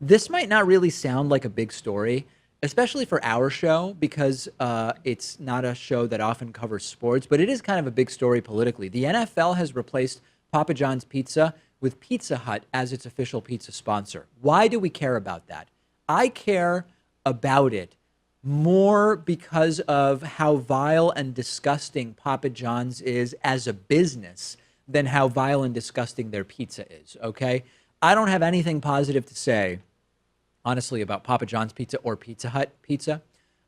This might not really sound like a big story, especially for our show, because it's not a show that often covers sports, but it is kind of a big story politically. The NFL has replaced Papa John's Pizza with Pizza Hut as its official pizza sponsor. Why do we care about that? I care about it more because of how vile and disgusting Papa John's is as a business than how vile and disgusting their pizza is, okay? I don't have anything positive to say, honestly, about Papa John's pizza or Pizza Hut pizza.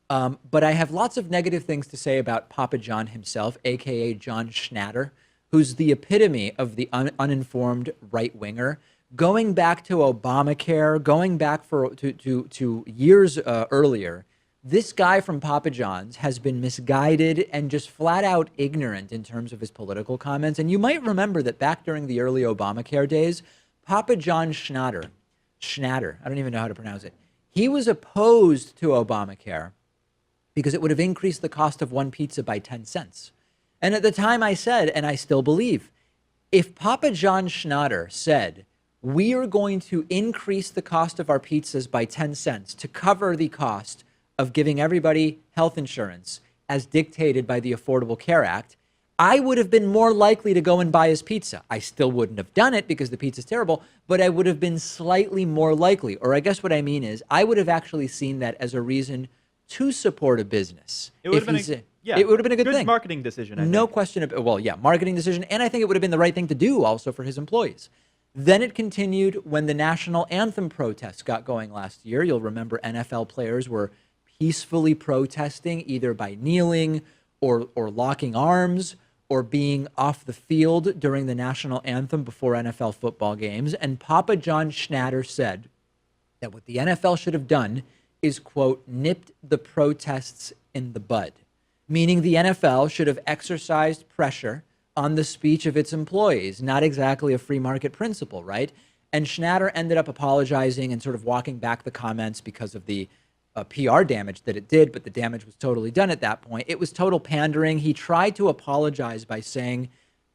But I have lots of negative things to say about Papa John himself, aka John Schnatter, who's the epitome of the uninformed right-winger. Going back to Obamacare, going back to years earlier, this guy from Papa John's has been misguided and just flat out ignorant in terms of his political comments. And you might remember that back during the early Obamacare days, Papa John Schnatter, I don't even know how to pronounce it, he was opposed to Obamacare because it would have increased the cost of one pizza by 10 cents. And at the time I said, and I still believe, if Papa John Schnatter said, we are going to increase the cost of our pizzas by 10 cents to cover the cost of giving everybody health insurance as dictated by the Affordable Care Act, I would have been more likely to go and buy his pizza. I still wouldn't have done it because the pizza's terrible, but I would have been slightly more likely. Or I guess what I mean is I would have actually seen that as a reason to support a business. It would have been it would have been a good thing. Marketing decision, I think. No question. Well, yeah, marketing decision. And I think it would have been the right thing to do also for his employees. Then it continued when the national anthem protests got going last year. You'll remember NFL players were peacefully protesting either by kneeling or locking arms or being off the field during the national anthem before NFL football games. And Papa John Schnatter said that what the NFL should have done is, quote, nipped the protests in the bud, meaning the NFL should have exercised pressure on the speech of its employees. Not exactly a free market principle, right? And Schnatter ended up apologizing and sort of walking back the comments because of the PR damage that it did, but the damage was totally done at that point. It was total pandering. He tried to apologize by saying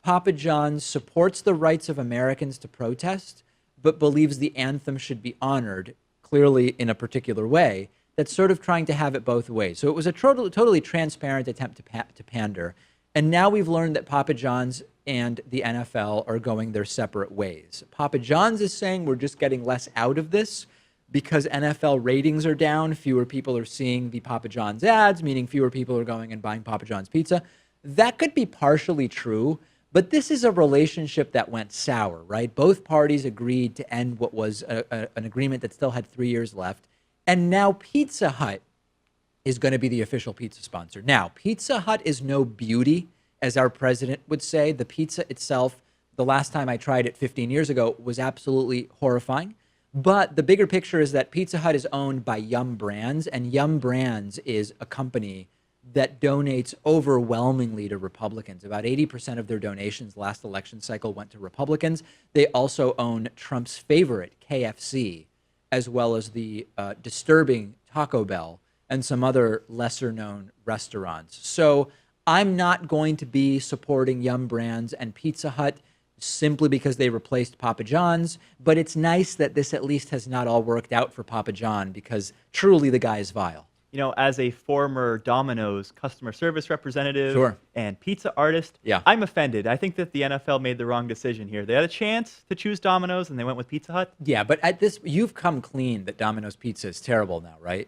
Papa John's supports the rights of Americans to protest, but believes the anthem should be honored, clearly in a particular way. That's sort of trying to have it both ways. So it was a totally transparent attempt to pander. And now we've learned that Papa John's and the NFL are going their separate ways. Papa John's is saying we're just getting less out of this because NFL ratings are down. Fewer people are seeing the Papa John's ads, meaning fewer people are going and buying Papa John's pizza. That could be partially true, but this is a relationship that went sour, right? Both parties agreed to end what was an agreement that still had 3 years left. And now Pizza Hut is going to be the official pizza sponsor. Now, Pizza Hut is no beauty, as our president would say. The pizza itself, the last time I tried it 15 years ago, was absolutely horrifying. But the bigger picture is that Pizza Hut is owned by Yum Brands, and Yum Brands is a company that donates overwhelmingly to Republicans. About 80% of their donations last election cycle went to Republicans. They also own Trump's favorite, KFC, as well as the disturbing Taco Bell and some other lesser-known restaurants. So I'm not going to be supporting Yum Brands and Pizza Hut simply because they replaced Papa John's, but it's nice that this at least has not all worked out for Papa John because truly the guy is vile. You know, as a former Domino's customer service representative Sure. and pizza artist, Yeah. I'm offended. I think that the NFL made the wrong decision here. They had a chance to choose Domino's and they went with Pizza Hut. Yeah, but at this, you've come clean that Domino's Pizza is terrible now, right?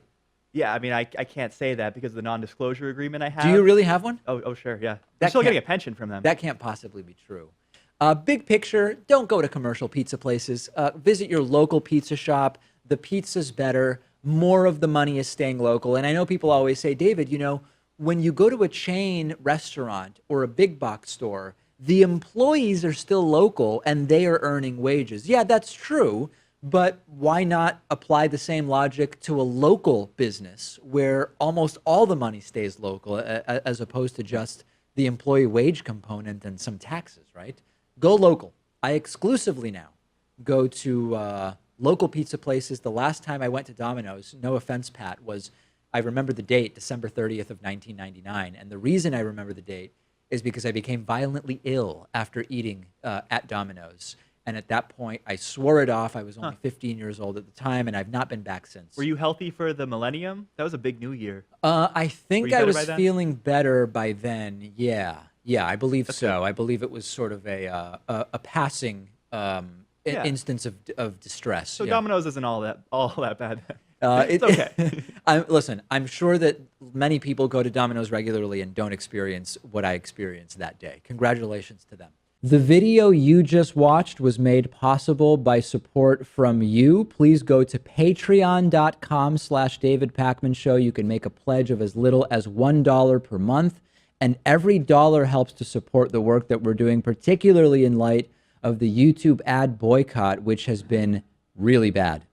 Yeah, I mean, I can't say that because of the non-disclosure agreement I have. Do you really have one? Oh, sure, yeah. That I'm still can't- getting a pension from them. That can't possibly be true. Big picture, don't go to commercial pizza places. Visit your local pizza shop. The pizza's better. More of the money is staying local. And I know people always say, David, you know, when you go to a chain restaurant or a big box store, the employees are still local and they are earning wages. Yeah, that's true. But why not apply the same logic to a local business where almost all the money stays local as opposed to just the employee wage component and some taxes, right? Go local. I exclusively now go to local pizza places. The last time I went to Domino's, no offense, Pat, was, I remember the date, December 30th of 1999. And the reason I remember the date is because I became violently ill after eating at Domino's. And at that point, I swore it off. I was only 15 years old at the time, and I've not been back since. Were you healthy for the millennium? That was a big new year. I Were think you I better was by then? feeling better by then. Yeah, I believe That's so. good. I believe it was sort of a passing Yeah. instance of distress. So yeah. Domino's isn't all that bad. It's okay. Listen, I'm sure that many people go to Domino's regularly and don't experience what I experienced that day. Congratulations to them. The video you just watched was made possible by support from you. Please go to patreon.com/David Pakman Show. You can make a pledge of as little as $1 per month. And every dollar helps to support the work that we're doing, particularly in light of the YouTube ad boycott, which has been really bad.